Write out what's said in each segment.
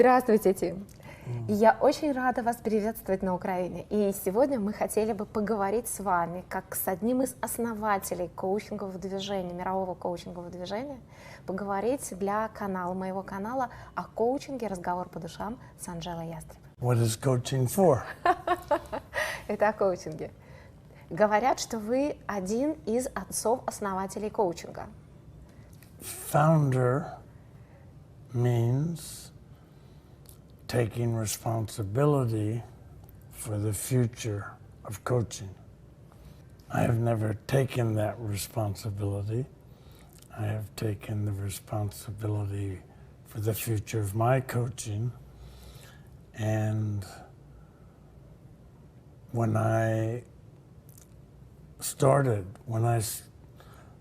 Здравствуйте, Тим. Я очень рада вас приветствовать на Украине. И сегодня мы хотели бы поговорить с вами, как с одним из основателей коучингового движения, мирового коучингового движения, поговорить для канала, моего канала, о коучинге «Разговор по душам» с Анжелой Ястреб. What is coaching for? Это о коучинге. Говорят, что вы один из отцов-основателей коучинга. Founder means taking responsibility for the future of coaching. I have never taken that responsibility. I have taken the responsibility for the future of my coaching. And when I started,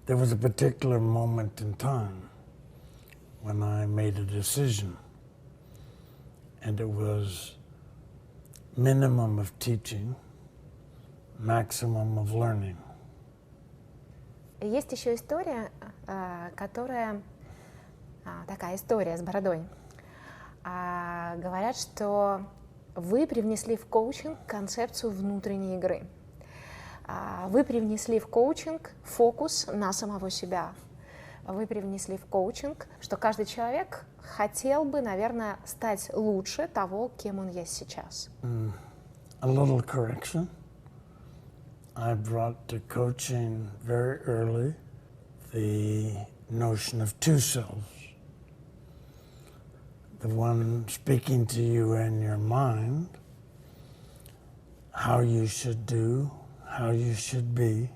there was a particular moment in time when I made a decision. And it was minimum of teaching, maximum of learning. Есть еще история, которая такая история с бородой. Говорят, что вы привнесли в коучинг концепцию внутренней игры. Вы привнесли в коучинг фокус на самого себя. Вы привнесли в коучинг, что каждый человек хотел бы, наверное, стать лучше того, кем он есть сейчас. A little correction. I brought to coaching very early the notion of two selves. The one speaking to you in your mind, how you should do, how you should be,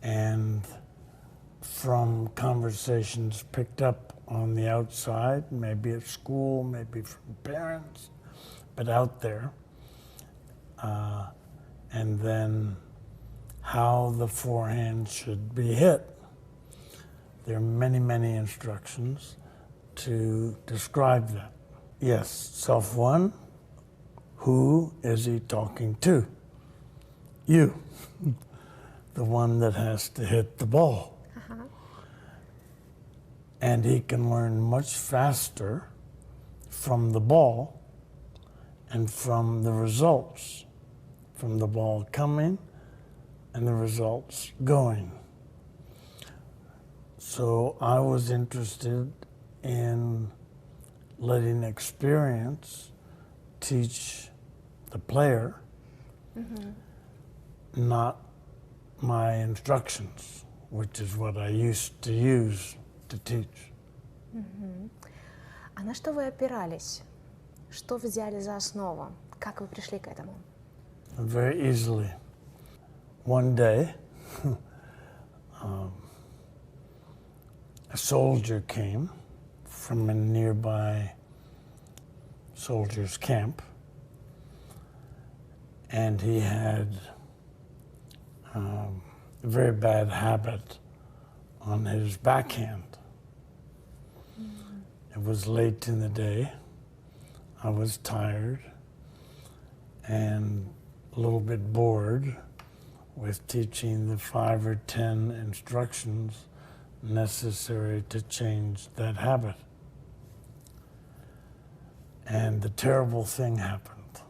and from conversations picked up on the outside, maybe at school, maybe from parents, but out there. And then how the forehand should be hit. There are many, many instructions to describe that. Yes, self one, who is he talking to? You, the one that has to hit the ball. And he can learn much faster from the ball and from the results, from the ball coming and the results going. So I was interested in letting experience teach the player, not my instructions, which is what I used to use to teach. А на что вы опирались? Что взяли за основу? Как вы пришли к этому? Very easily. One day, a soldier came from a nearby soldiers' camp, and he had a very bad habit on his backhand. It was late in the day. I was tired and a little bit bored with teaching the 5 or 10 instructions necessary to change that habit. And the terrible thing happened.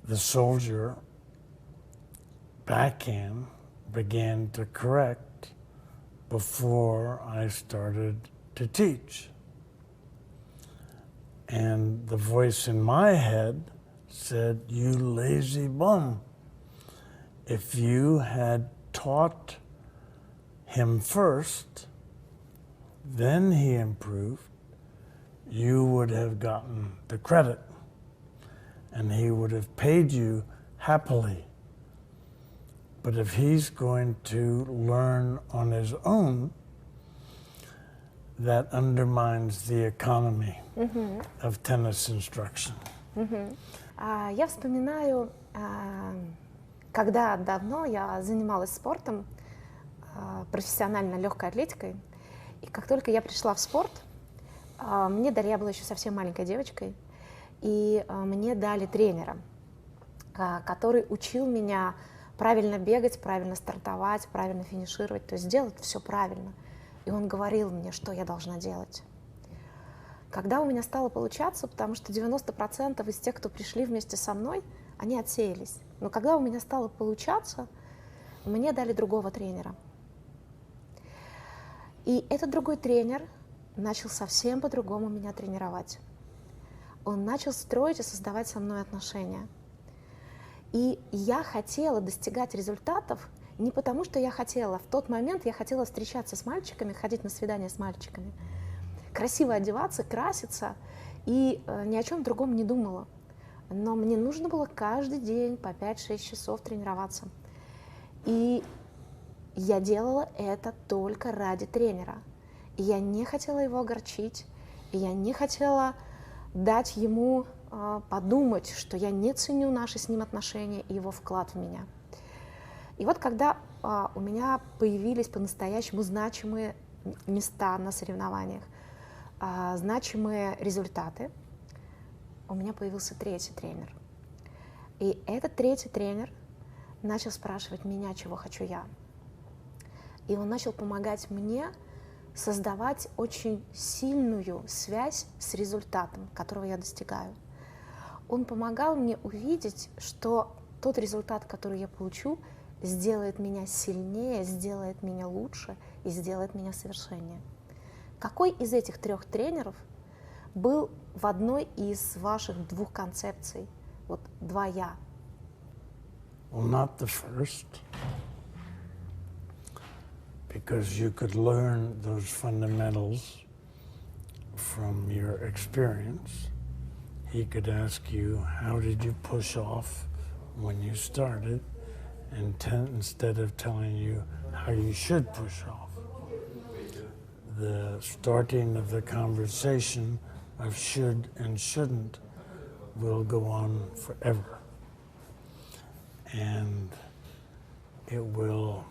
The soldier backhand began to correct before I started to teach. And the voice in my head said, "You lazy bum. If you had taught him first, then he improved, you would have gotten the credit, and he would have paid you happily. But if he's going to learn on his own, that undermines the economy of tennis instruction." Я вспоминаю, когда давно я занималась спортом, профессионально легкой атлетикой, и как только я пришла в спорт, я была еще совсем маленькой девочкой, и мне дали тренера, который учил меня правильно бегать, правильно стартовать, правильно финишировать, то есть делать все правильно. И он говорил мне, что я должна делать. когда у меня стало получаться, потому что 90% из тех, кто пришли вместе со мной, они отсеялись. Но когда у меня стало получаться, мне дали другого тренера. И этот другой тренер начал совсем по-другому меня тренировать. Он начал строить и создавать со мной отношения. И я хотела достигать результатов не потому, что я хотела. В тот момент я хотела встречаться с мальчиками, ходить на свидания с мальчиками, красиво одеваться, краситься, и ни о чем другом не думала. Но мне нужно было каждый день по 5-6 часов тренироваться. И я делала это только ради тренера. И я не хотела его огорчить, и я не хотела дать ему подумать, что я не ценю наши с ним отношения и его вклад в меня. И вот когда у меня появились по-настоящему значимые места на соревнованиях, значимые результаты, у меня появился третий тренер. И этот третий тренер начал спрашивать меня, чего хочу я. И он начал помогать мне создавать очень сильную связь с результатом, которого я достигаю. Он помогал мне увидеть, что тот результат, который я получу, сделает меня сильнее, сделает меня лучше и сделает меня совершеннее. Какой из этих трех тренеров был в одной из ваших двух концепций? Вот два «я». Well, not the first, because you could learn those fundamentals from your experience. He could ask you, how did you push off when you started, and instead of telling you how you should push off. The starting of the conversation of should and shouldn't will go on forever. And it will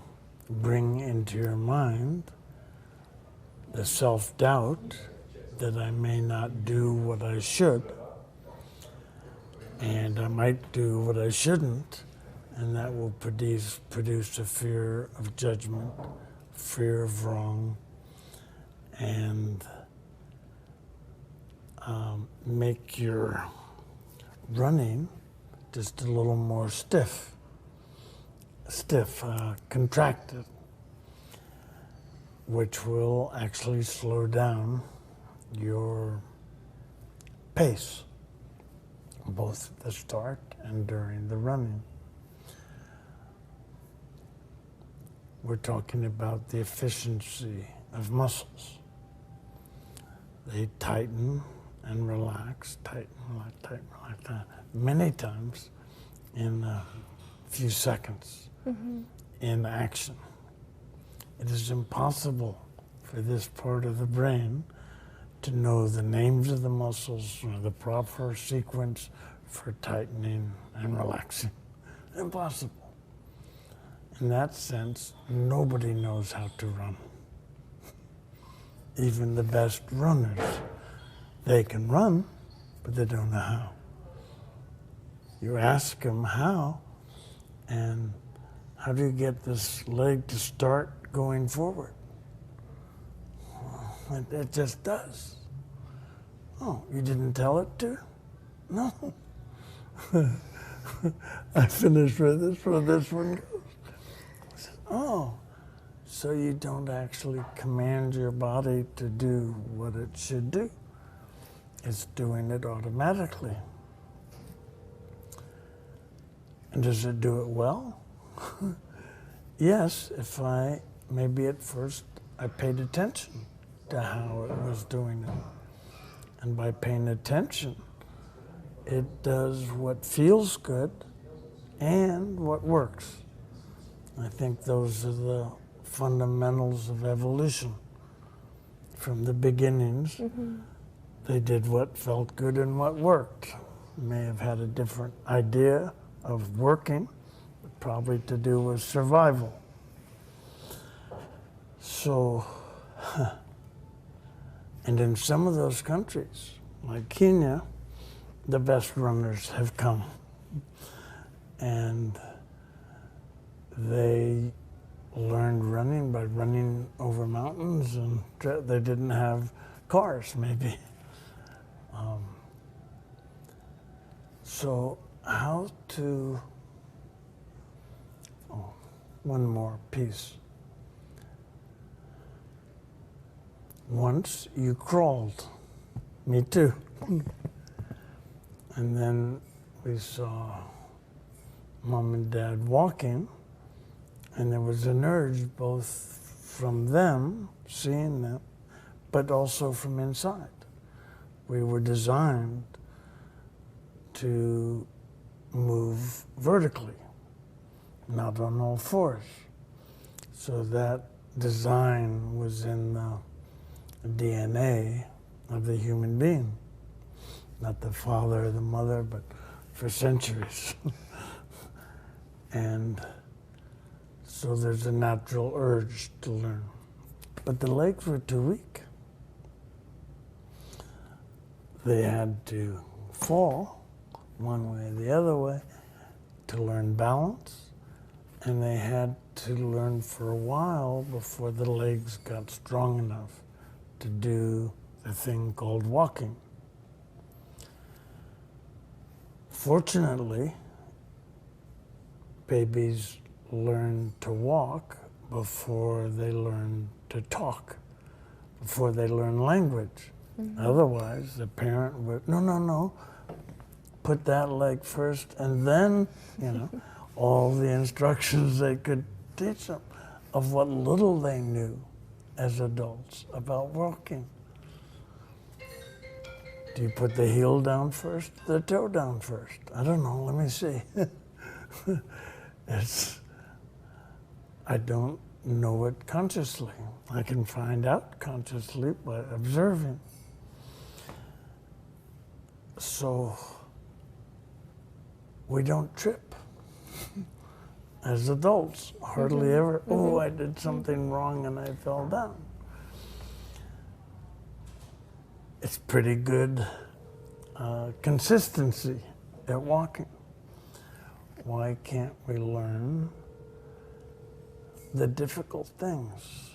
bring into your mind the self-doubt that I may not do what I should, and I might do what I shouldn't, and that will produce a fear of judgment, fear of wrong, and make your running just a little more stiff, contracted, which will actually slow down your pace, both at the start and during the running. We're talking about the efficiency of muscles. They tighten and relax, tighten, relax, many times in a few seconds in action. It is impossible for this part of the brain to know the names of the muscles or the proper sequence for tightening and relaxing. Impossible. In that sense, nobody knows how to run. Even the best runners. They can run, but they don't know how. You ask them how, and how do you get this leg to start going forward? It just does. Oh, you didn't tell it to? No. I finished with this where this one goes. I said, oh, so you don't actually command your body to do what it should do. It's doing it automatically. And does it do it well? Yes, if maybe at first I paid attention to how it was doing it. And by paying attention, it does what feels good and what works. I think those are the fundamentals of evolution. From the beginnings, they did what felt good and what worked. May have had a different idea of working, but probably to do with survival. So, and in some of those countries, like Kenya, the best runners have come. And they learned running by running over mountains, and they didn't have cars, maybe. So how to, oh, one more piece. Once you crawled, me too. And then we saw Mom and Dad walking, and there was an urge both from them, seeing them, but also from inside. We were designed to move vertically, not on all fours. So that design was in the DNA of the human being, not the father or the mother, but for centuries. And so there's a natural urge to learn. But the legs were too weak. They had to fall one way or the other way to learn balance, and they had to learn for a while before the legs got strong enough to do the thing called walking. Fortunately, babies learn to walk before they learn to talk, before they learn language. Mm-hmm. Otherwise, the parent would, no, put that leg first, and then, all the instructions they could teach them of what little they knew as adults about walking. Do you put the heel down first, the toe down first? I don't know, let me see. I don't know it consciously. I can find out consciously by observing. So we don't trip as adults, hardly ever. Oh, I did something wrong and I fell down. It's pretty good consistency at walking. Why can't we learn the difficult things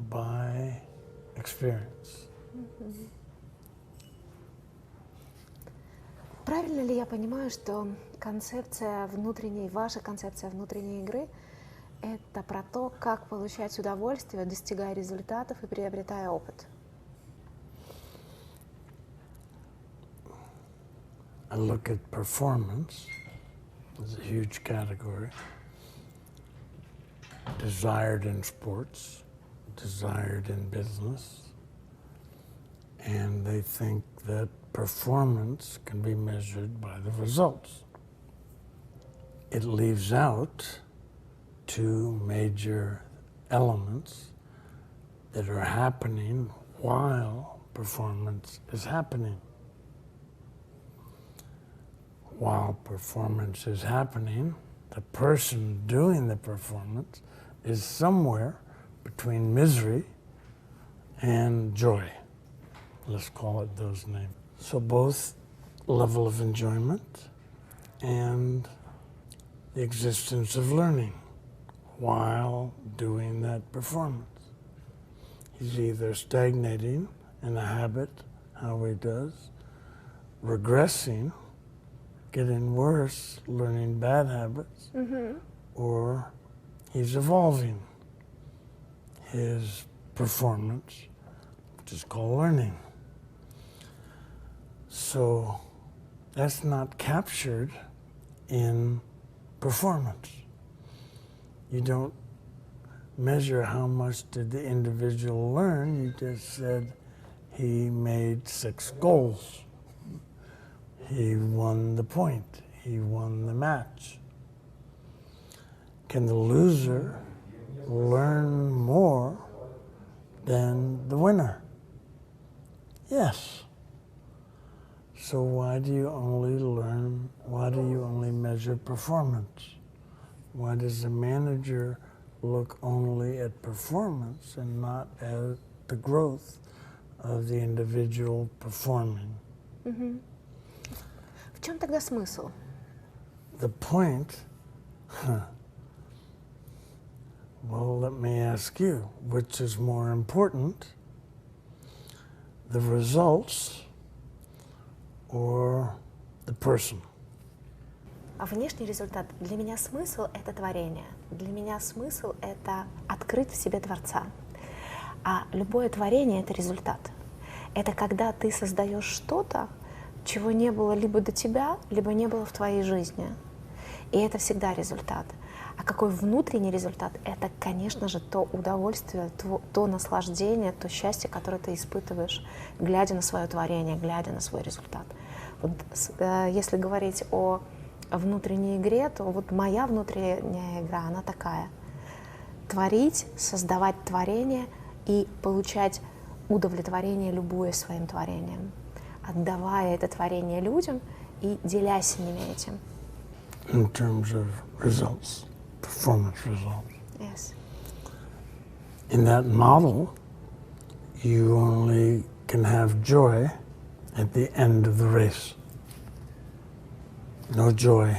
by experience? Правильно ли я понимаю, что концепция внутренней, ваша концепция внутренней игры — это про то, как получать удовольствие, достигая результатов и приобретая опыт? I look at performance as a huge category. Desired in sports, desired in business, and they think that performance can be measured by the results. It leaves out two major elements that are happening while performance is happening. While performance is happening, the person doing the performance is somewhere between misery and joy. Let's call it those names. So both level of enjoyment and the existence of learning while doing that performance. He's either stagnating in a habit, how he does, regressing, getting worse, learning bad habits, or he's evolving his performance, which is called learning. So that's not captured in performance. You don't measure how much did the individual learn, you just said he made 6 goals. He won the point. He won the match. Can the loser learn more than the winner? Yes. So why do you only measure performance? Why does the manager look only at performance and not at the growth of the individual performing? В чем тогда смысл? The point, well, let me ask you, which is more important, the results or the person. А внешний результат, для меня смысл — это творение. Для меня смысл — это открыть в себе Творца. А любое творение — это результат. Это когда ты создаешь что-то, чего не было либо до тебя, либо не было в твоей жизни. И это всегда результат. А какой внутренний результат? Это, конечно же, то удовольствие, то наслаждение, то счастье, которое ты испытываешь, глядя на свое творение, глядя на свой результат. Вот, если говорить о внутренней игре, то вот моя внутренняя игра, она такая. Творить, создавать творение и получать удовлетворение, любуясь своим творением, отдавая это творение людям и делясь с ними этим. In terms of results, performance results. Yes. In that model, you only can have joy at the end of the race. No joy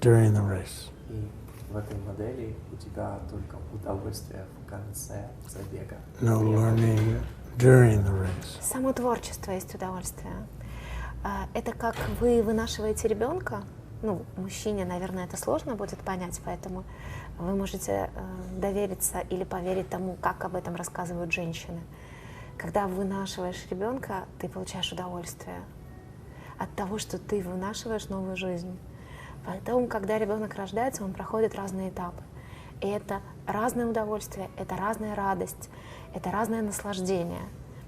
during the race. И в этой модели у тебя только удовольствие в конце забега. No learning during the race. Само творчество есть удовольствие. Это как вы вынашиваете ребенка. Ну, мужчине, наверное, это сложно будет понять, поэтому вы можете довериться или поверить тому, как об этом рассказывают женщины. Когда вынашиваешь ребенка, ты получаешь удовольствие от того, что ты вынашиваешь новую жизнь. Поэтому, когда ребенок рождается, он проходит разные этапы. И это разное удовольствие, это разная радость, это разное наслаждение.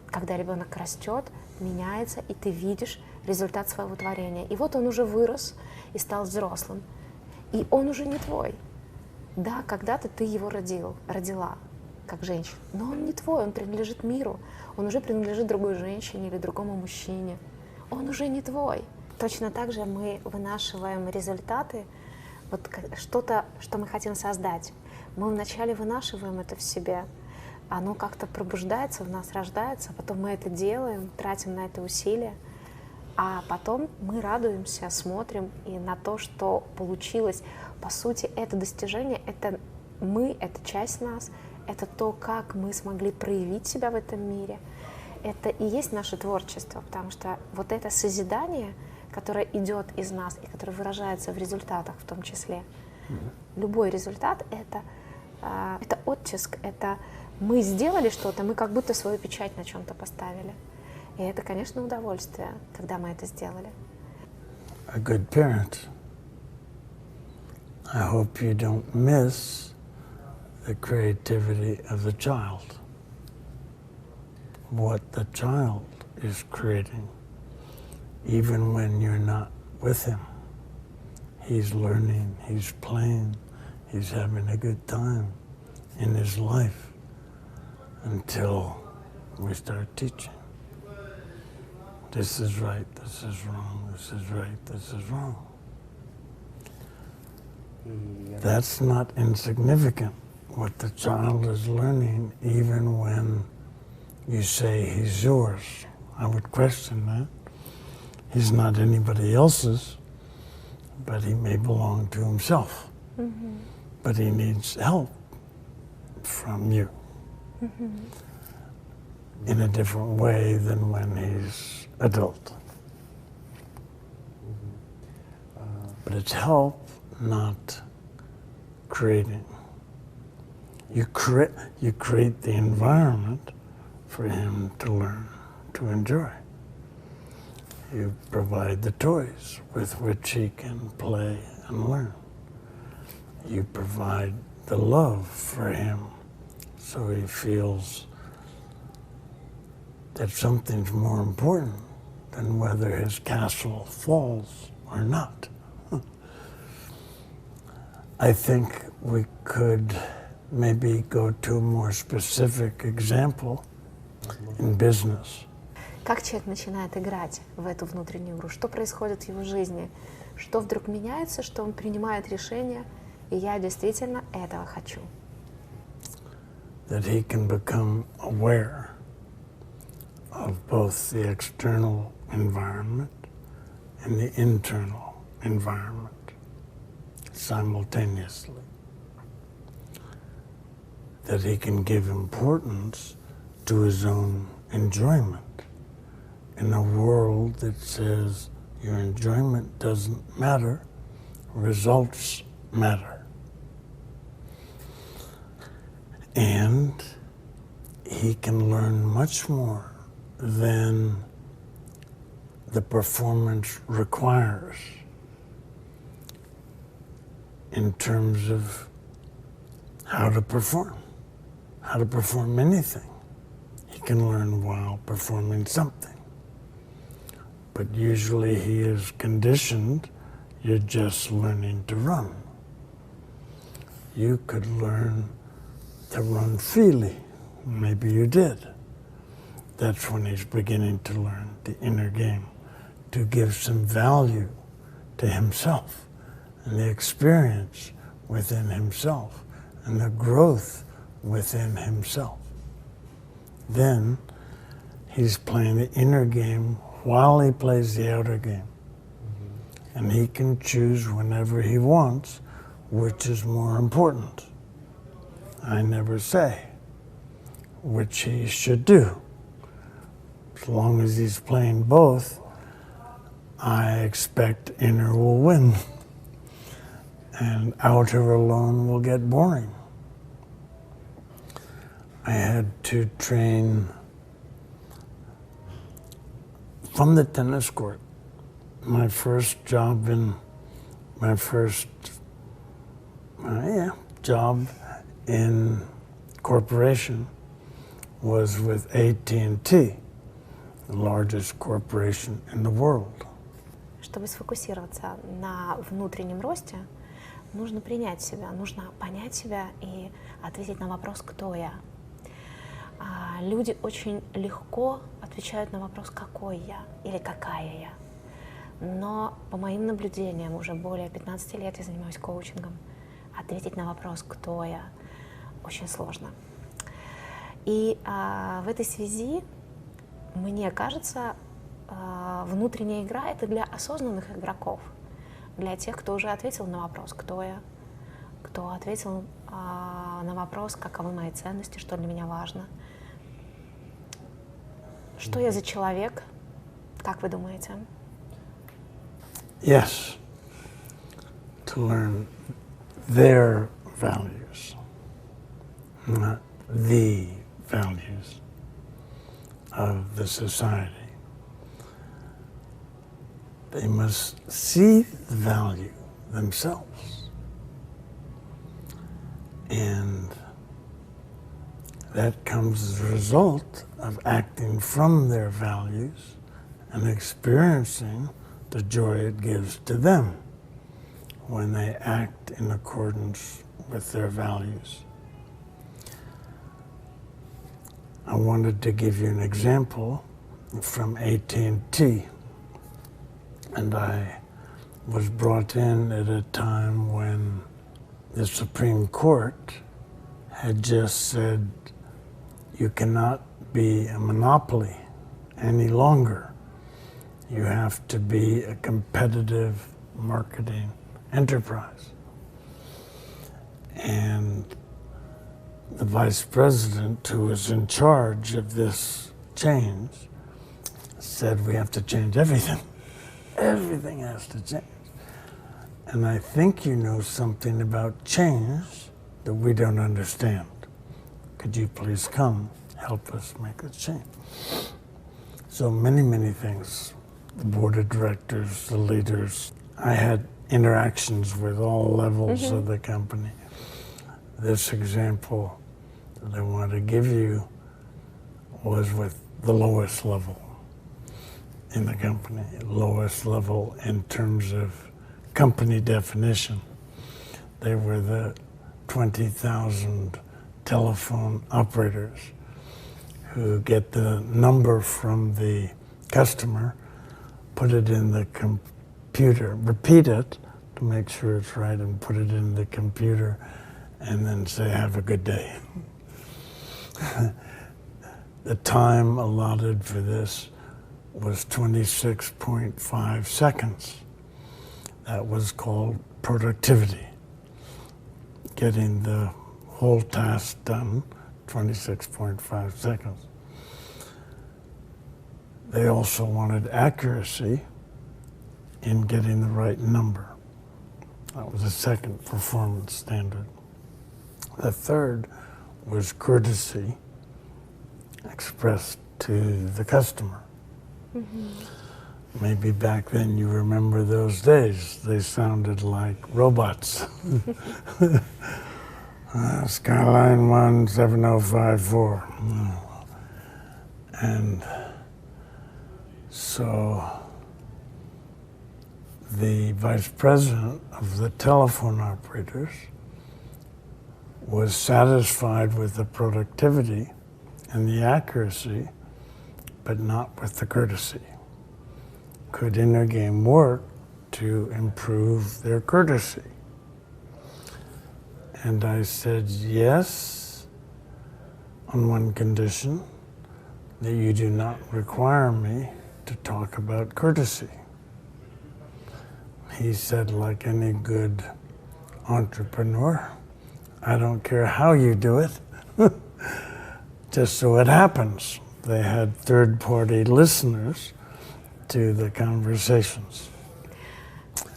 Когда ребенок растет, меняется, и ты видишь результат своего творения. И вот он уже вырос и стал взрослым. И он уже не твой. Да, когда-то ты его родила, как женщина. Но он не твой, он принадлежит миру. Он уже принадлежит другой женщине или другому мужчине. Он уже не твой. Точно так же мы вынашиваем результаты, вот что-то, что мы хотим создать. Мы вначале вынашиваем это в себе, оно как-то пробуждается в нас, рождается, потом мы это делаем, тратим на это усилия, а потом мы радуемся, смотрим и на то, что получилось. По сути, это достижение, это мы, это часть нас, это то, как мы смогли проявить себя в этом мире. Это и есть наше творчество, потому что вот это созидание, которое идет из нас и которое выражается в результатах в том числе. Любой результат — это оттиск, это мы сделали что-то, мы как будто свою печать на чем-то поставили. И это, конечно, удовольствие, когда мы это сделали. A good parent. I hope you don't miss the creativity of the child. What the child is creating, even when you're not with him. He's learning, he's playing, he's having a good time in his life until we start teaching. This is right, this is wrong, this is right, this is wrong. That's not insignificant, what the child is learning, even when you say he's yours. I would question that. He's not anybody else's, but he may belong to himself. Mm-hmm. But he needs help from you in a different way than when he's adult. But it's help, not creating. You create the environment for him to learn, to enjoy. You provide the toys with which he can play and learn. You provide the love for him so he feels that something's more important than whether his castle falls or not. I think we could maybe go to a more specific example in business. Как человек начинает играть в эту внутреннюю игру? Что происходит в его жизни? Что вдруг меняется, что он принимает решение, и я действительно этого хочу. That he can become aware of both the external environment and the internal environment simultaneously. That he can give importance to his own enjoyment in a world that says your enjoyment doesn't matter, results matter. And he can learn much more than the performance requires in terms of how to perform anything. He can learn while performing something. But usually he is conditioned, you're just learning to run. You could learn to run freely. Maybe you did. That's when he's beginning to learn the inner game, to give some value to himself and the experience within himself and the growth within himself. Then he's playing the inner game while he plays the outer game. And he can choose whenever he wants which is more important. I never say which he should do. As long as he's playing both, I expect inner will win and outer alone will get boring. I had to train from the tennis court. My first job in corporation was with AT&T, the largest corporation in the world. Чтобы сфокусироваться на внутреннем росте, нужно принять себя, нужно понять себя и ответить на вопрос «Кто я?». Люди очень легко отвечают на вопрос «Какой я?» или «Какая я?». Но по моим наблюдениям, уже более 15 лет я занимаюсь коучингом, ответить на вопрос «Кто я?» очень сложно. И в этой связи, мне кажется, внутренняя игра — это для осознанных игроков, для тех, кто уже ответил на вопрос «Кто я?», кто ответил на вопрос «Каковы мои ценности?», что для меня важно. Что я за человек? Как вы думаете? Yes, to learn their values, not the values of the society. They must see the value themselves. And that comes as a result of acting from their values and experiencing the joy it gives to them when they act in accordance with their values. I wanted to give you an example from AT&T. And I was brought in at a time when the Supreme Court had just said, you cannot be a monopoly any longer. You have to be a competitive marketing enterprise. And the vice president, who was in charge of this change, said, we have to change everything. Everything has to change. And I think you know something about change that we don't understand. Could you please come help us make the change? So many things. The board of directors, the leaders. I had interactions with all levels of the company. This example that I want to give you was with the lowest level in the company, lowest level in terms of company definition. They were the 20,000 telephone operators who get the number from the customer, put it in the computer, repeat it to make sure it's right, and put it in the computer, and then say, have a good day. The time allotted for this was 26.5 seconds. That was called productivity. Getting the whole task done, 26.5 seconds. They also wanted accuracy in getting the right number. That was the second performance standard. The third was courtesy expressed to the customer. Maybe back then you remember those days. They sounded like robots. Skyline 17054. And so the vice president of the telephone operators was satisfied with the productivity and the accuracy, but not with the courtesy. Could inner game work to improve their courtesy? And I said yes, on one condition, that you do not require me to talk about courtesy. He said, like any good entrepreneur, I don't care how you do it, just so it happens. They had third-party listeners to the conversations,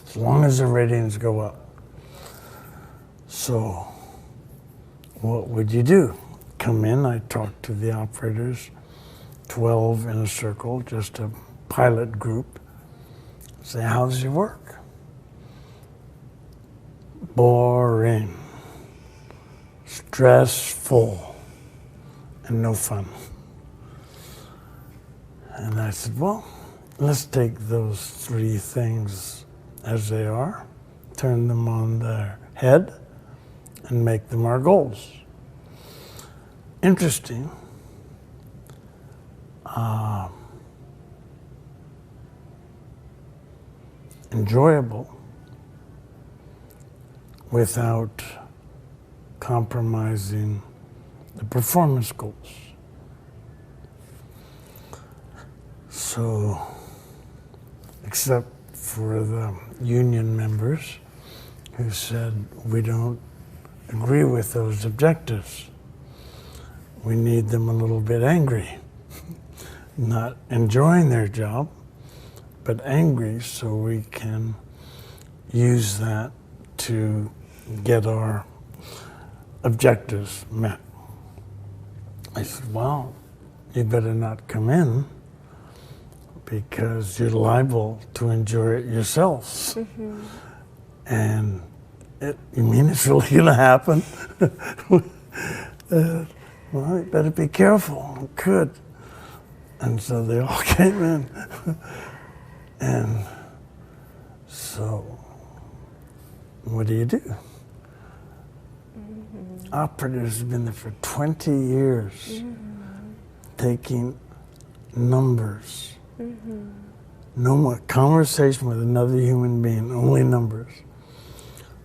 as long as the ratings go up. So what would you do? Come in, I talk to the operators, 12 in a circle, just a pilot group. Say, how's your work? Boring, stressful, and no fun. And I said, well, let's take those three things as they are, turn them on their head, and make them our goals. Interesting. Enjoyable without compromising the performance goals. So, except for the union members who said, we don't agree with those objectives. We need them a little bit angry, not enjoying their job, but angry so we can use that to get our objectives met. I said, well, you better not come in because you're liable to enjoy it yourselves. And you mean it's really going to happen? Well, you better be careful. It could. And so they all came in. And so, what do you do? Operators have been there for 20 years, taking numbers. No more conversation with another human being, only numbers.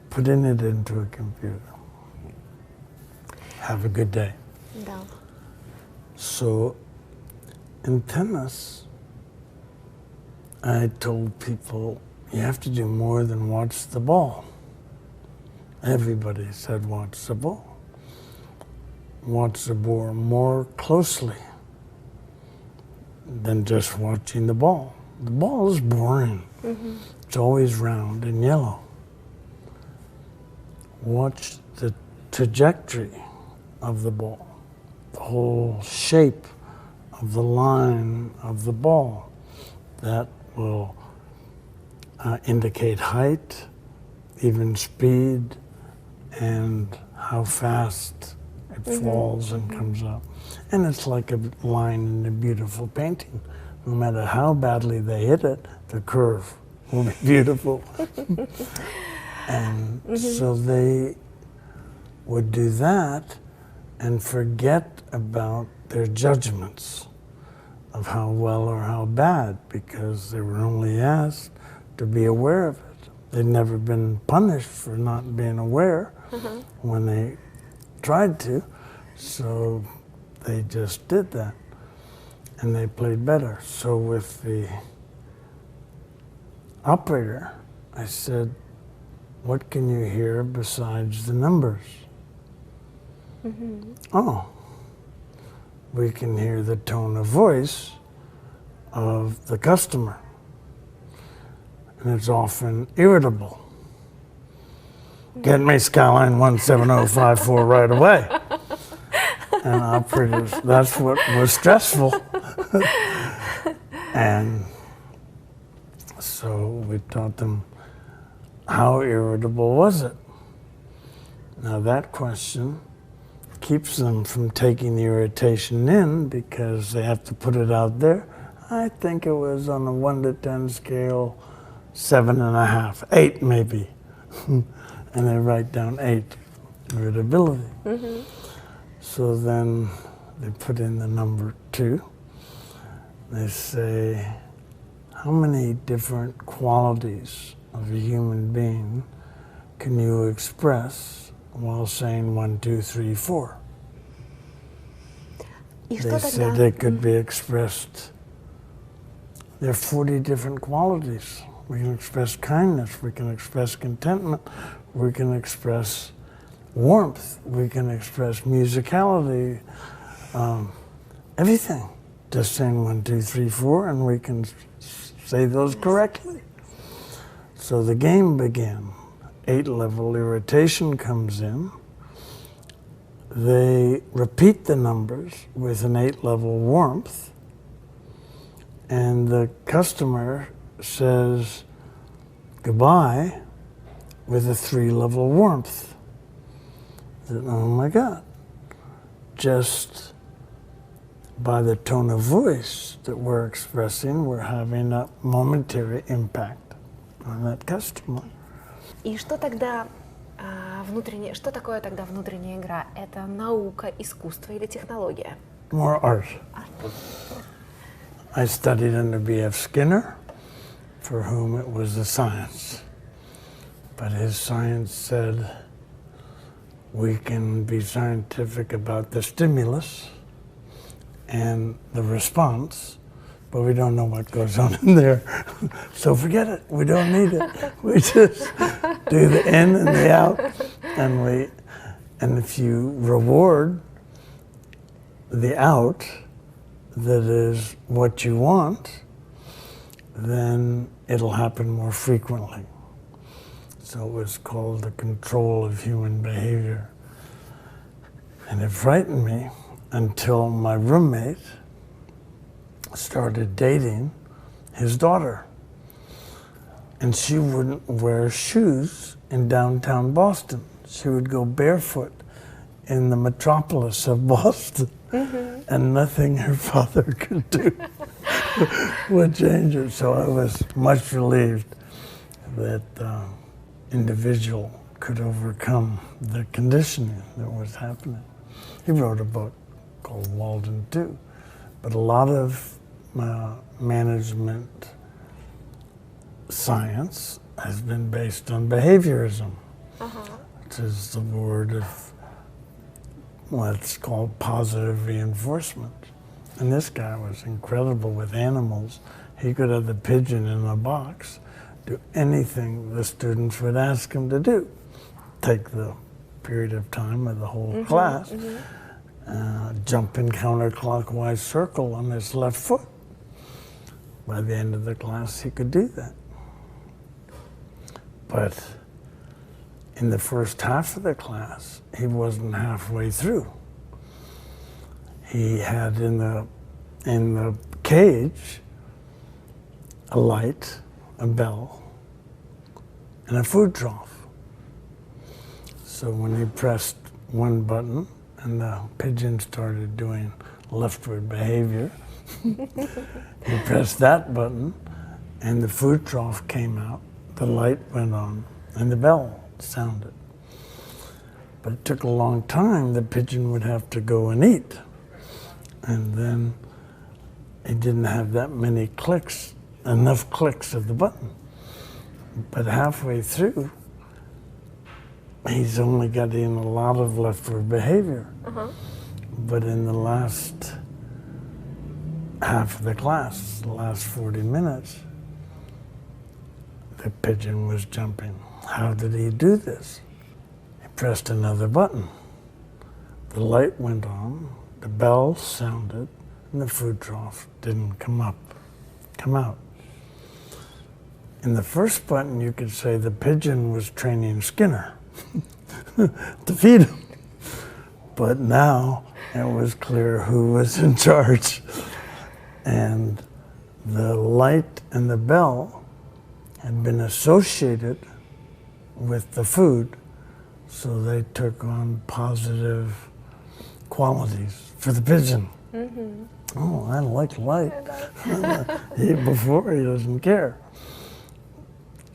Putting it into a computer. Have a good day. Да. So, in tennis, I told people, you have to do more than watch the ball. Everybody said watch the ball. Watch the ball more closely than just watching the ball. The ball is boring. It's always round and yellow. Watch the trajectory of the ball, the whole shape of the line of the ball. That will indicate height, even speed, and how fast it falls and comes up. And it's like a line in a beautiful painting. No matter how badly they hit it, the curve will be beautiful. And so they would do that and forget about their judgments of how well or how bad, because they were only asked to be aware of it. They'd never been punished for not being aware when they tried to, so they just did that, and they played better. So with the operator, I said, what can you hear besides the numbers? Oh, we can hear the tone of voice of the customer. And it's often irritable. Get me Skyline 17054 right away. And I'll produce, that's what was stressful. And so we taught them, how irritable was it? Now that question keeps them from taking the irritation in because they have to put it out there. I think it was on a 1 to 10 scale, 7.5, 8 maybe. And they write down 8, irritability. Mm-hmm. So then they put in the number 2. They say, how many different qualities of a human being can you express while saying 1, 2, 3, 4? They said they could be expressed. There are 40 different qualities. We can express kindness, we can express contentment, we can express warmth, we can express musicality, everything. Just saying 1, 2, 3, 4, and we can say those correctly. So the game began. 8-level irritation comes in. They repeat the numbers with an 8-level warmth, and the customer says goodbye with a 3-level warmth. Oh my God, just by the tone of voice that we're expressing, we're having a momentary impact on that customer. И что тогда что такое тогда внутренняя игра? Это наука, искусство или технология? More art. I studied under B.F. Skinner, for whom it was a science. But his science said, we can be scientific about the stimulus and the response, but we don't know what goes on in there. So forget it, we don't need it. We just do the in and the out, and if you reward the out, that is what you want, then it'll happen more frequently. So it was called the control of human behavior. And it frightened me until my roommate started dating his daughter. And she wouldn't wear shoes in downtown Boston. She would go barefoot in the metropolis of Boston. Mm-hmm. And nothing her father could do would change her. So I was much relieved that individual could overcome the conditioning that was happening. He wrote a book called Walden too, but a lot of management science has been based on behaviorism, which is the word of what's called positive reinforcement. And this guy was incredible with animals. He could have the pigeon in a box, do anything the students would ask him to do. Take the period of time of the whole class, jump in counterclockwise circle on his left foot. By the end of the class, he could do that. But in the first half of the class, he wasn't halfway through. He had in the cage a light, a bell, and a food trough. So when he pressed one button and the pigeon started doing leftward behavior, he pressed that button and the food trough came out, the light went on, and the bell sounded. But it took a long time. The pigeon would have to go and eat. And then he didn't have that many clicks, enough clicks of the button. But halfway through, he's only getting a lot of leftward behavior. But in the last half of the class, the last 40 minutes, the pigeon was jumping. How did he do this? He pressed another button. The light went on, the bell sounded, and the food trough didn't come up. come out. In the first button, you could say the pigeon was training Skinner to feed him. But now it was clear who was in charge. And the light and the bell had been associated with the food, so they took on positive qualities for the pigeon. Mm-hmm. Oh, I like light. Before, he doesn't care.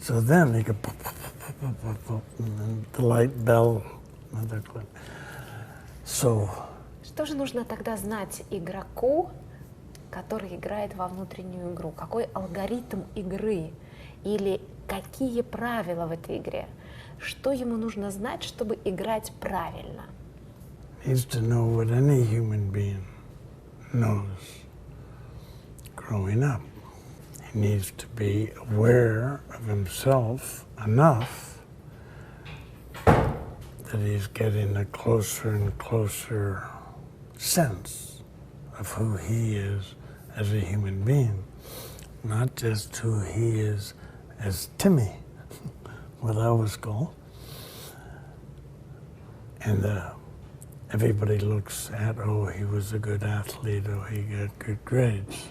So then he could pop, pop, pop, pop, pop, pop, and then the light bell. So, Что же нужно тогда знать игроку, который играет во внутреннюю игру? Какой алгоритм игры? Или какие правила в этой игре? Что ему нужно знать, чтобы играть правильно? needs to know what any human being knows growing up. He needs to be aware of himself enough that he's getting a closer and closer sense of who he is as a human being, not just who he is as Timmy, what I was called. And everybody looks at, oh, he was a good athlete, oh, he got good grades.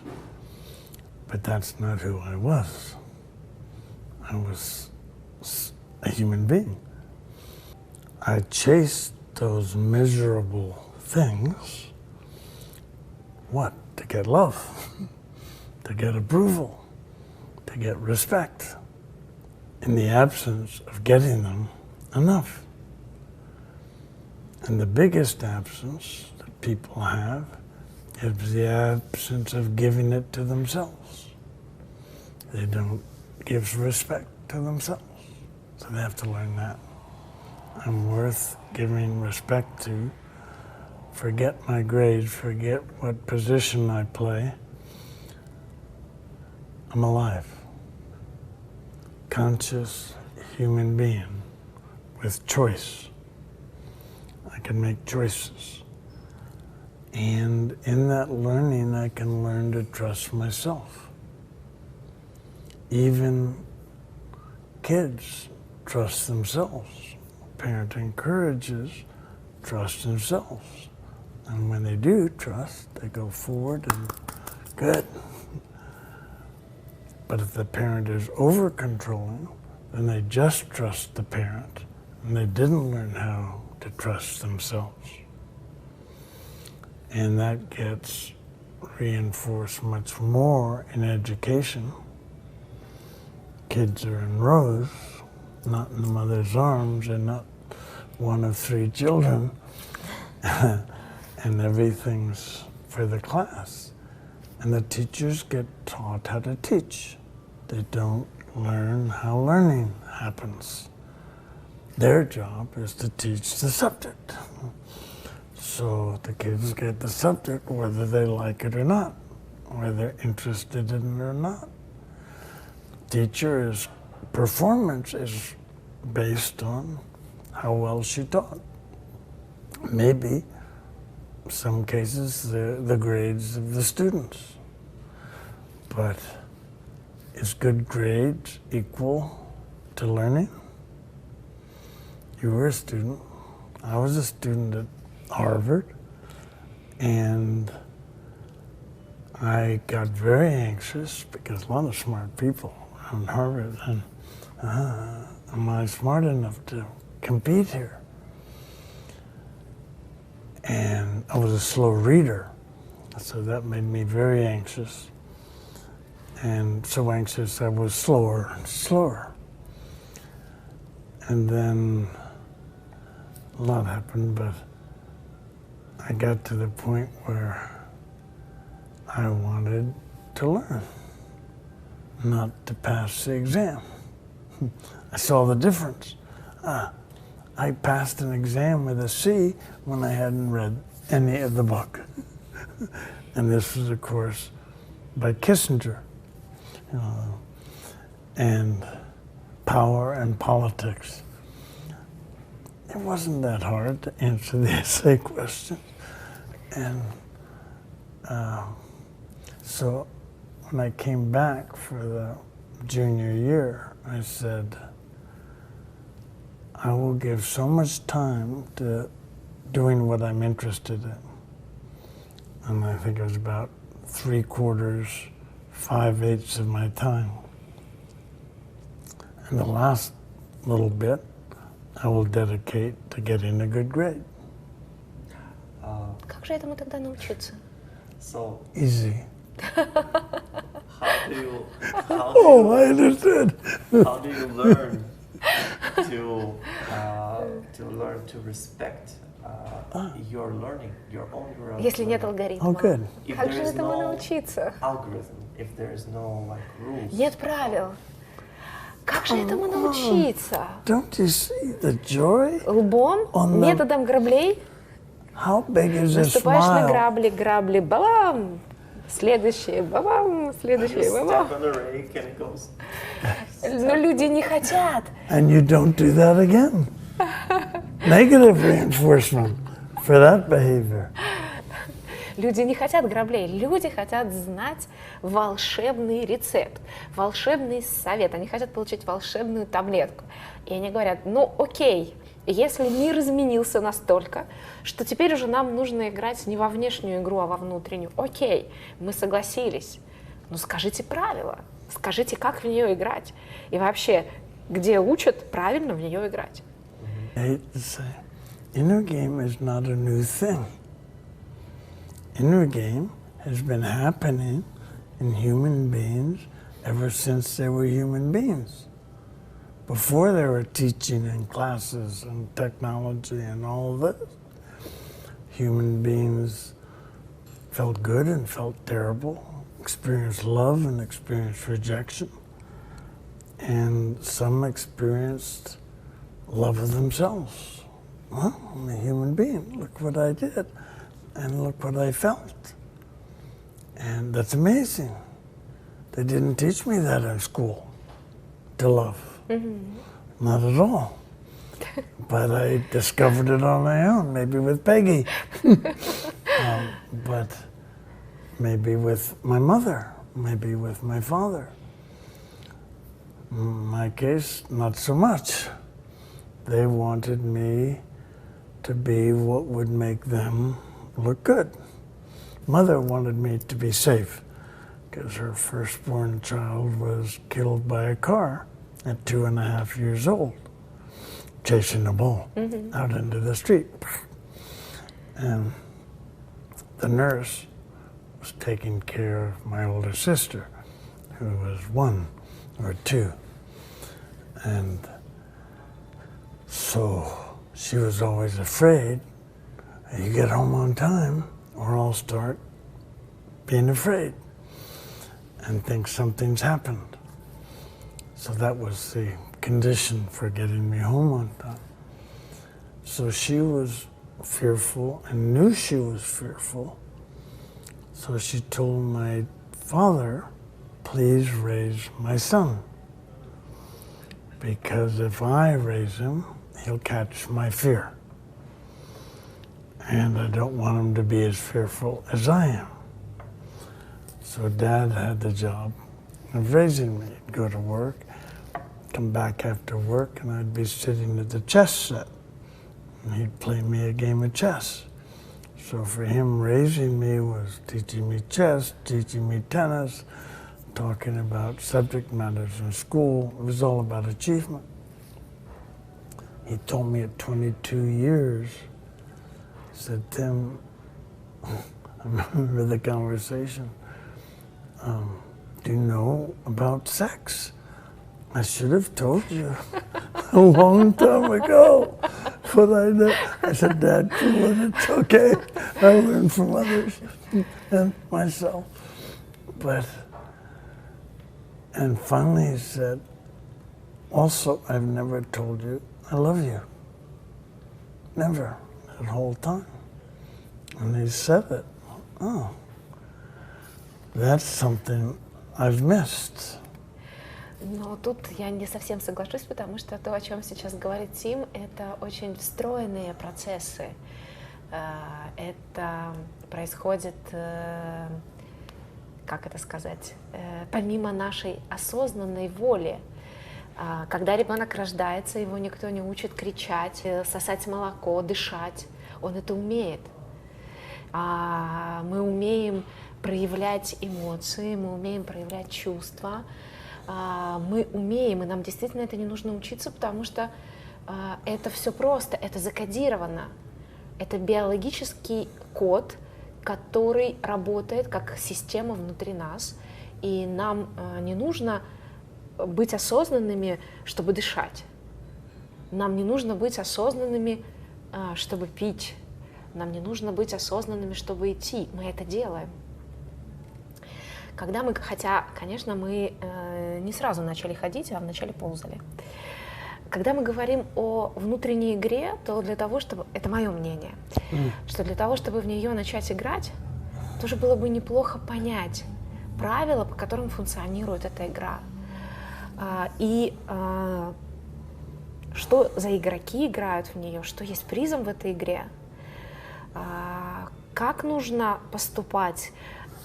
But that's not who I was. I was a human being. I chased those miserable things. What? To get love, to get approval, to get respect. In the absence of getting them enough. And the biggest absence that people have is the absence of giving it to themselves. They don't give respect to themselves, so they have to learn that. I'm worth giving respect to. Forget my grades, forget what position I play. I'm alive. Conscious human being with choice. I can make choices. And in that learning, I can learn to trust myself. Even kids trust themselves. Parent encourages trust themselves. And when they do trust, they go forward and good. But if the parent is over-controlling, then they just trust the parent, and they didn't learn how to trust themselves. And that gets reinforced much more in education. Kids are in rows, not in the mother's arms, and not one of 3 children, and everything's for the class. And the teachers get taught how to teach. They don't learn how learning happens. Their job is to teach the subject. So the kids get the subject whether they like it or not, whether they're interested in it or not. Teacher's performance is based on how well she taught. Maybe, some cases, the grades of the students. But is good grades equal to learning? You were a student. I was a student at Harvard, and I got very anxious because a lot of smart people in Harvard, and am I smart enough to compete here? And I was a slow reader, so that made me very anxious. And so anxious I was slower and slower. And then a lot happened, but I got to the point where I wanted to learn, not to pass the exam. I saw the difference. I passed an exam with a C when I hadn't read any of the book. And this was a course by Kissinger, and power and politics. It wasn't that hard to answer the essay question. And so when I came back for the junior year, I said, I will give so much time to doing what I'm interested in. And I think it was about 3/4, 5/8 of my time. And the last little bit, I will dedicate to getting a good grade. Как же этому тогда научиться? So, Easy. how do you Oh, I understood. how do you learn to learn to respect your learning, your own Если нет learning? Oh, алгоритма. good. If Как there же is этому no научиться? algorithm, if there is no like rules, Нет правил. Как же этому научиться? Don't you see the joy? Лбом, Он методом граблей. How big is this Наступаешь на smile? грабли, балам. Следующее, балам, you следующее, балам. step on the rake and it goes. Но люди не хотят. And you don't do that again. Negative reinforcement for that behavior. Люди не хотят граблей, люди хотят знать волшебный рецепт, волшебный совет. Они хотят получить волшебную таблетку. И они говорят, ну окей, если мир изменился настолько, что теперь уже нам нужно играть не во внешнюю игру, а во внутреннюю. Окей, мы согласились. Но скажите правила, скажите, как в нее играть. И вообще, где учат правильно в нее играть. I hate to say, inner game is not a new thing. Inner game has been happening in human beings ever since they were human beings. Before they were teaching in classes and technology and all this, human beings felt good and felt terrible, experienced love and experienced rejection, and some experienced love of themselves. Well, I'm a human being. Look what I did, and look what I felt. And that's amazing. They didn't teach me that in school, to love. Not at all. But I discovered it on my own, maybe with Peggy. But maybe with my mother, maybe with my father. In my case, not so much. They wanted me to be what would make them look good. Mother wanted me to be safe because her firstborn child was killed by a car at 2.5 years old, chasing a ball out into the street. And the nurse was taking care of my older sister, who was 1 or 2. And so she was always afraid, you get home on time or I'll start being afraid and think something's happened. So that was the condition for getting me home on time. So she was fearful and knew she was fearful. So she told my father, please raise my son. Because if I raise him, he'll catch my fear. And I don't want him to be as fearful as I am. So Dad had the job of raising me. He'd go to work, come back after work, and I'd be sitting at the chess set. And he'd play me a game of chess. So for him, raising me was teaching me chess, teaching me tennis, talking about subject matters in school. It was all about achievement. He told me at 22 years, he said, Tim, I remember the conversation, do you know about sex? I should have told you a long time ago. But I said, Dad, cool, and it's okay. I learned from others and myself. And finally he said, also, I've never told you I love you. Never, that whole time. And he said it. Oh, that's something I've missed. Но тут я не совсем соглашусь, потому что то, о чем сейчас говорит Тим, это очень встроенные процессы. Это происходит как это сказать, помимо нашей осознанной воли. Когда ребенок рождается, его никто не учит кричать, сосать молоко, дышать. Он это умеет. Мы умеем проявлять эмоции, мы умеем проявлять чувства. Мы умеем, и нам действительно это не нужно учиться, потому что это все просто, это закодировано. Это биологический код, который работает как система внутри нас. И нам не нужно быть осознанными, чтобы дышать. Нам не нужно быть осознанными, чтобы пить. Нам не нужно быть осознанными, чтобы идти. Мы это делаем. Когда мы, хотя, конечно, мы не сразу начали ходить, а вначале ползали. Когда мы говорим о внутренней игре, то для того, чтобы, это мое мнение, что для того, чтобы в нее начать играть, тоже было бы неплохо понять правила, по которым функционирует эта игра. И что за игроки играют в нее, что есть призом в этой игре, как нужно поступать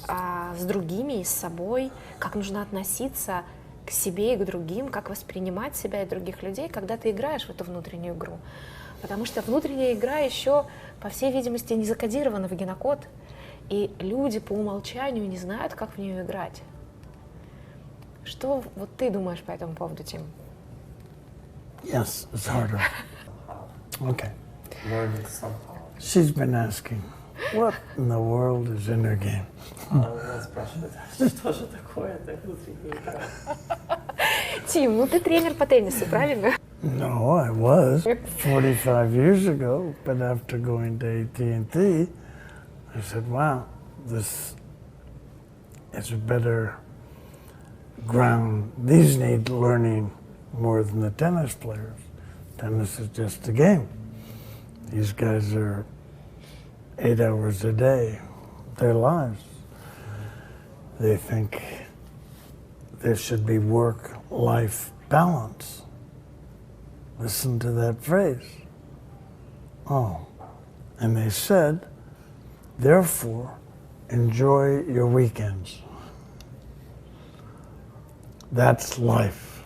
с другими и с собой, как нужно относиться к себе и к другим, как воспринимать себя и других людей, когда ты играешь в эту внутреннюю игру. Потому что внутренняя игра еще, по всей видимости, не закодирована в генокод, и люди по умолчанию не знают, как в нее играть. Что вот ты думаешь по этому поводу, Тим? Yes, it's harder. Okay. Learning somehow. She's been asking, what in the world is in her game? Она спрашивает, что же такое эта внутренняя игра? Тим, ну ты тренер по теннису, правильно? No, I was 45 years ago, but after going to AT&T, I said, wow, this is a better ground. These need learning more than the tennis players. Tennis is just a game. These guys are 8 hours a day, their lives. They think there should be work-life balance. Listen to that phrase. Oh, and they said, therefore, enjoy your weekends. That's life.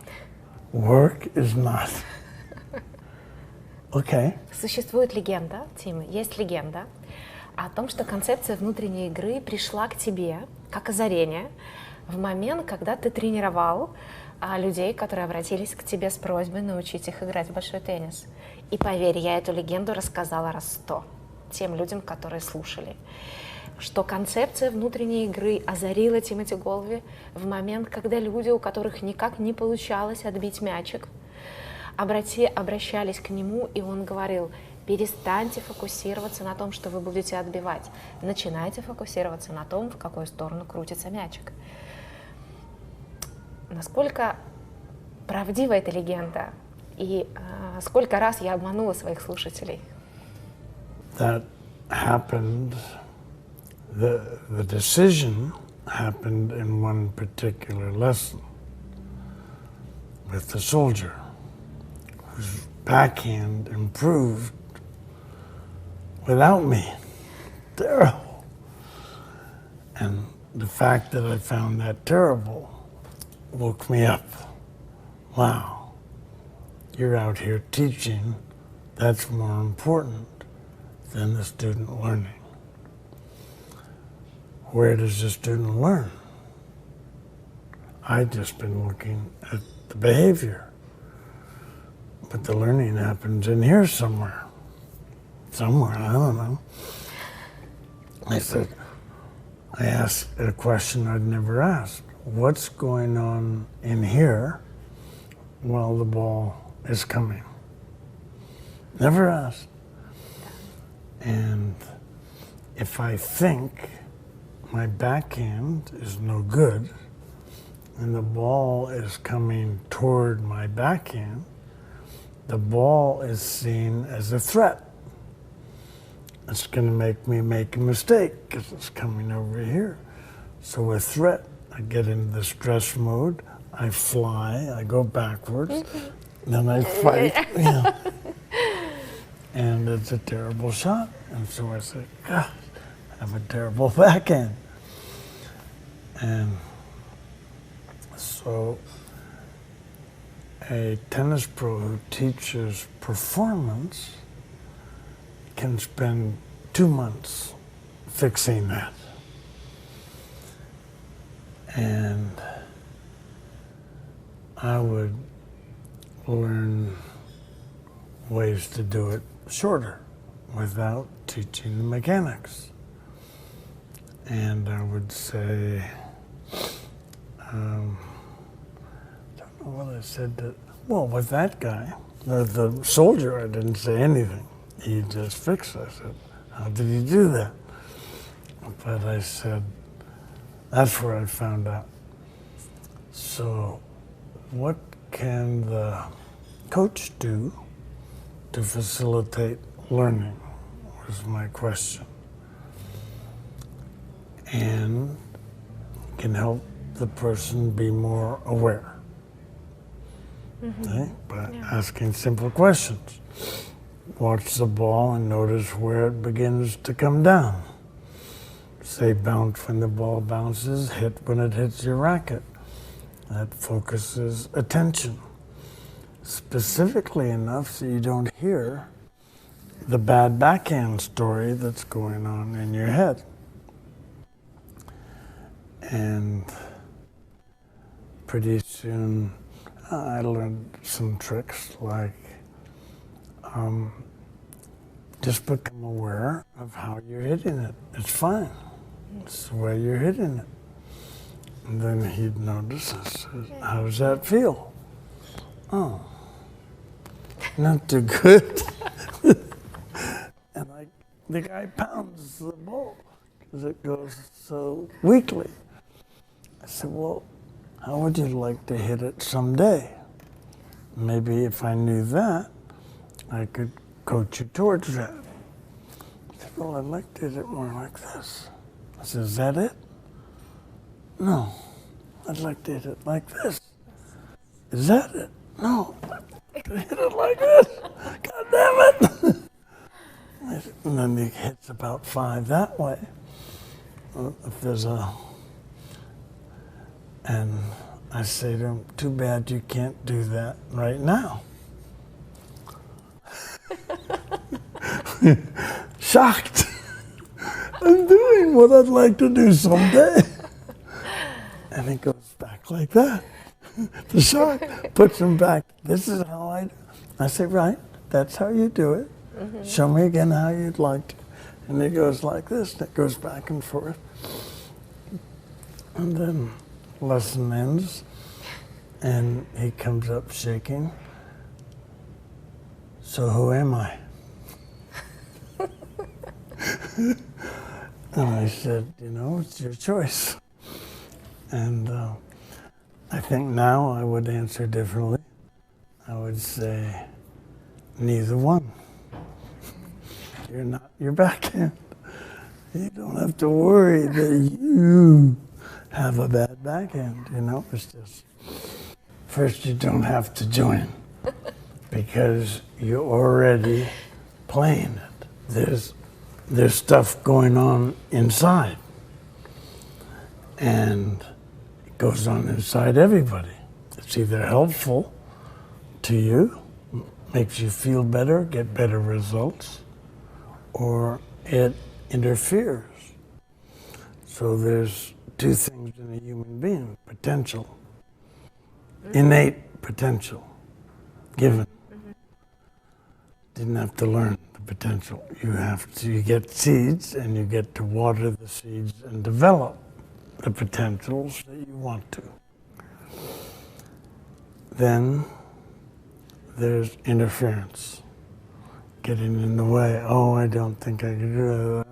Work is not. Okay. Существует легенда, Тим, есть легенда о том, что концепция внутренней игры пришла к тебе, как озарение, в момент, когда ты тренировал людей, которые обратились к тебе с просьбой научить их играть в большой теннис. И поверь, я эту легенду рассказала раз 100 тем людям, которые слушали, что концепция внутренней игры озарила Тимоти Голви в момент, когда люди, у которых никак не получалось отбить мячик, обращались к нему, и он говорил: перестаньте фокусироваться на том, что вы будете отбивать, начинайте фокусироваться на том, в какую сторону крутится мячик. Насколько правдива эта легенда, и сколько раз я обманула своих слушателей? That happened, the decision happened in one particular lesson with the soldier, whose backhand improved without me. Terrible. And the fact that I found that terrible woke me up. Wow, you're out here teaching, that's more important than the student learning. Where does the student learn? I've just been looking at the behavior, but the learning happens in here somewhere. Somewhere, I don't know. I asked a question I'd never asked. What's going on in here while the ball is coming? Never asked. And if I think my backhand is no good and the ball is coming toward my backhand, the ball is seen as a threat. It's going to make me make a mistake because it's coming over here. So a threat, I get into the stress mode, I fly, I go backwards, then I fight. Yeah. And it's a terrible shot. And so I say, God, I have a terrible backhand. And so a tennis pro who teaches performance can spend 2 months fixing that. And I would learn ways to do it shorter without teaching the mechanics. And I would say, I don't know what I said to, well, with that guy, the soldier, I didn't say anything. He just fixed it. I said, how did he do that? But I said, that's where I found out. So what can the coach do to facilitate learning was my question. And can help the person be more aware. Okay? By asking simple questions. Watch the ball and notice where it begins to come down. Say bounce when the ball bounces, hit when it hits your racket. That focuses attention. Specifically enough so you don't hear the bad backhand story that's going on in your head. And pretty soon I learned some tricks like just become aware of how you're hitting it. It's fine. It's the way you're hitting it. And then he'd notice, I said, how does that feel? Oh, not too good. And the guy pounds the ball because it goes so weakly. I said, well, how would you like to hit it someday? Maybe if I knew that, I could coach you towards that. He said, well, I'd like to hit it more like this. I said, is that it? No, I'd like to hit it like this. Is that it? No, I'd like to hit it like this. God damn it! And then he hits about 5 that way. If there's a... And I say to him, too bad you can't do that right now. Shocked. I'm doing what I'd like to do someday. And he goes back like that. The shock puts him back. This is how I do. I say, right, that's how you do it. Mm-hmm. Show me again how you'd like to. And he goes like this, and it goes back and forth. And then lesson ends, and he comes up shaking. So who am I? And I said, you know, it's your choice. And I think now I would answer differently. I would say, neither one. You're not your backhand. You don't have to worry that you have a bad backhand, you know? It's just, first you don't have to join because you're already playing it. There's stuff going on inside, and it goes on inside everybody. It's either helpful to you, makes you feel better, get better results, or it interferes. So there's 2 things in a human being: potential, innate potential, given. Didn't have to learn the potential. You get seeds, and you get to water the seeds and develop the potentials that you want to. Then there's interference, getting in the way. Oh, I don't think I can do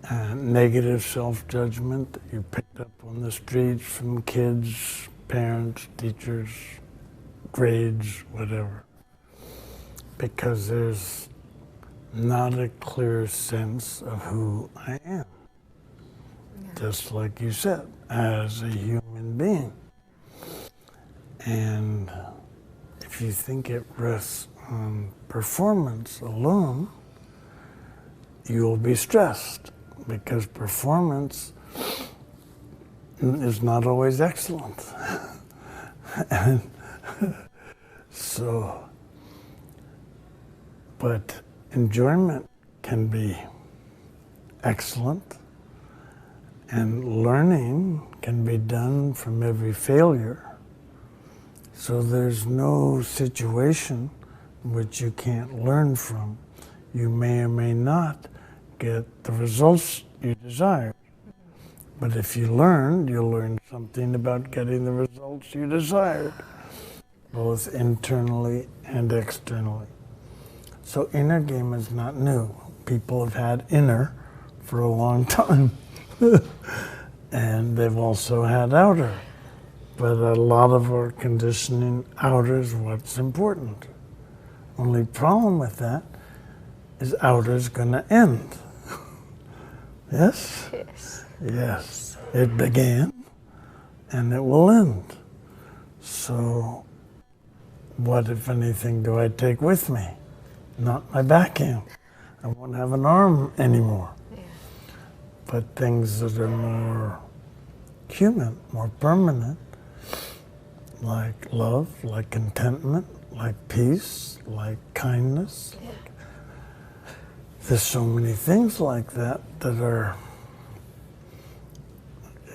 that. Negative self-judgment that you picked up on the streets from kids, parents, teachers, grades, whatever. Because there's not a clear sense of who I am. Yeah. Just like you said, as a human being. And if you think it rests on performance alone, you'll be stressed, because performance is not always excellent. And so, but enjoyment can be excellent, and learning can be done from every failure. So there's no situation which you can't learn from. You may or may not get the results you desire. But if you learn, you'll learn something about getting the results you desired, both internally and externally. So inner game is not new. People have had inner for a long time. And they've also had outer. But a lot of our conditioning, outer is what's important. Only problem with that is outer is going to end. Yes? Yes. Yes. It began and it will end. So what, if anything, do I take with me? Not my backhand. I won't have an arm anymore. Yeah. But things that are more human, more permanent, like love, like contentment, like peace, like kindness. Yeah. There's so many things like that that are,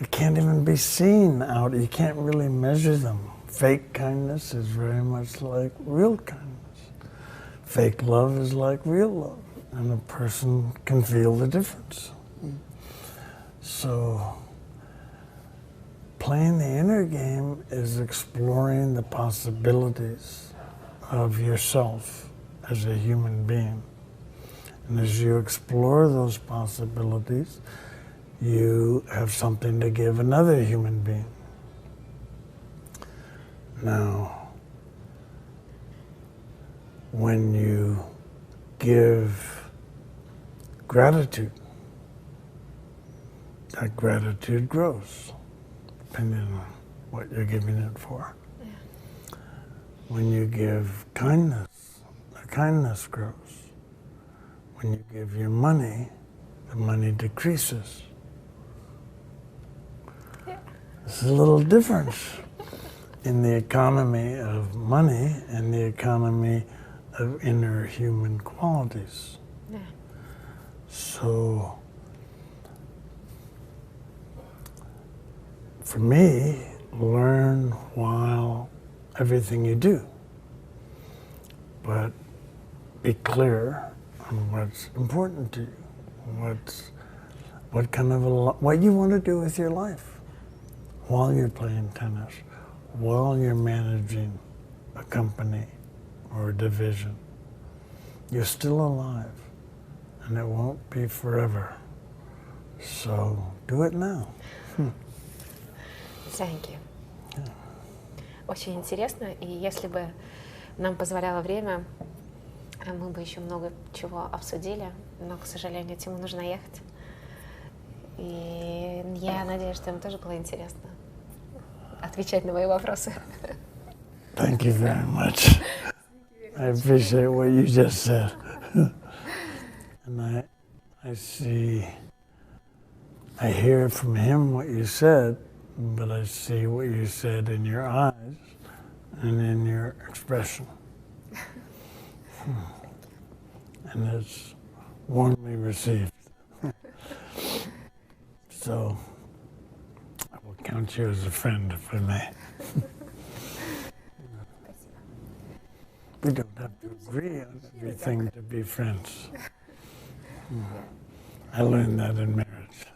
it can't even be seen out. You can't really measure them. Fake kindness is very much like real kindness. Fake love is like real love. And a person can feel the difference. So playing the inner game is exploring the possibilities of yourself as a human being. And as you explore those possibilities, you have something to give another human being. Now, when you give gratitude, that gratitude grows, depending on what you're giving it for. Yeah. When you give kindness, the kindness grows. When you give your money, the money decreases. Yeah. There's a little difference in the economy of money and the economy of inner human qualities. Yeah. So, for me, learn while everything you do, but be clear on what's important to you, what you want to do with your life while you're playing tennis, while you're managing a company or a division. You're still alive, and it won't be forever. So do it now. Thank you. Очень интересно, и если бы нам позволяло время, мы бы еще много чего обсудили, но, к сожалению, Тиму нужно ехать. И я надеюсь, что ему тоже было интересно отвечать на мои вопросы. Thank you very much. I appreciate what you just said. And I hear from him what you said, but I see what you said in your eyes and in your expression. And it's warmly received. So I will count you as a friend, if I may. We don't have to agree on everything to be friends. I learned that in marriage.